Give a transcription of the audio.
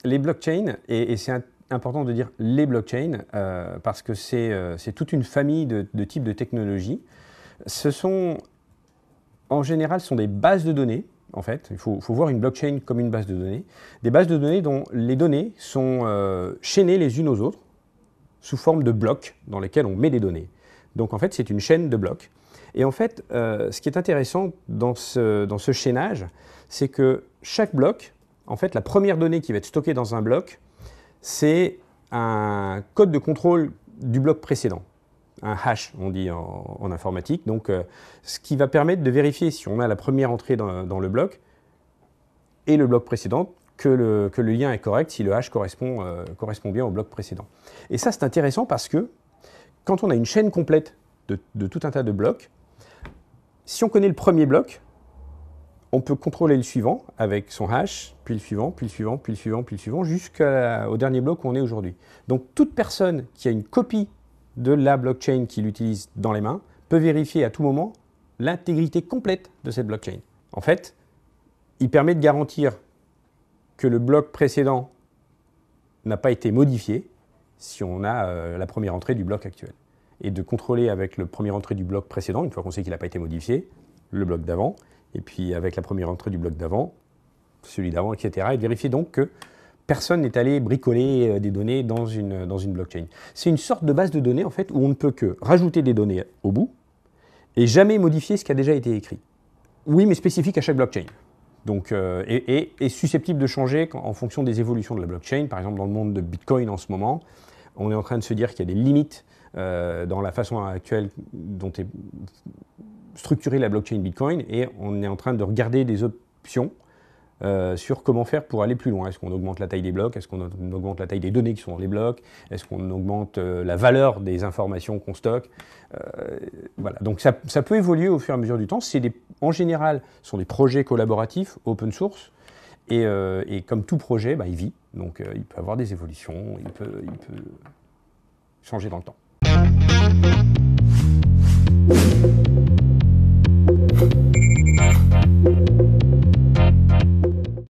les blockchains, et c'est important de dire les blockchains, parce que c'est toute une famille de types de technologies. En général, ce sont des bases de données, en fait. Il faut voir une blockchain comme une base de données. Des bases de données dont les données sont chaînées les unes aux autres, sous forme de blocs dans lesquels on met des données. Donc en fait, c'est une chaîne de blocs. Et en fait, ce qui est intéressant dans ce chaînage, c'est que chaque bloc, en fait, la première donnée qui va être stockée dans un bloc, c'est un code de contrôle du bloc précédent. Un hash, on dit en informatique. Donc, ce qui va permettre de vérifier si on a la première entrée dans le bloc et le bloc précédent, que le lien est correct, si le hash correspond bien au bloc précédent. Et ça, c'est intéressant parce que quand on a une chaîne complète de tout un tas de blocs, si on connaît le premier bloc, on peut contrôler le suivant avec son hash, puis le suivant, puis le suivant, puis le suivant, puis le suivant, jusqu'au dernier bloc où on est aujourd'hui. Donc toute personne qui a une copie de la blockchain qu'il utilise dans les mains peut vérifier à tout moment l'intégrité complète de cette blockchain. En fait, il permet de garantir que le bloc précédent n'a pas été modifié si on a la première entrée du bloc actuel. Et de contrôler avec le premier entrée du bloc précédent, une fois qu'on sait qu'il n'a pas été modifié, le bloc d'avant, et puis avec la première entrée du bloc d'avant, celui d'avant, etc. Et de vérifier donc que personne n'est allé bricoler des données dans une blockchain. C'est une sorte de base de données en fait, où on ne peut que rajouter des données au bout et jamais modifier ce qui a déjà été écrit. Oui, mais spécifique à chaque blockchain. Donc, et susceptible de changer en fonction des évolutions de la blockchain. Par exemple, dans le monde de Bitcoin en ce moment, on est en train de se dire qu'il y a des limites dans la façon actuelle dont est structurée la blockchain Bitcoin, et on est en train de regarder des options sur comment faire pour aller plus loin. Est-ce qu'on augmente la taille des blocs? Est-ce qu'on augmente la taille des données qui sont dans les blocs? Est-ce qu'on augmente la valeur des informations qu'on stocke? Voilà. Donc ça peut évoluer au fur et à mesure du temps. En général, ce sont des projets collaboratifs, open source, et comme tout projet, il vit. Donc il peut avoir des évolutions, il peut changer dans le temps.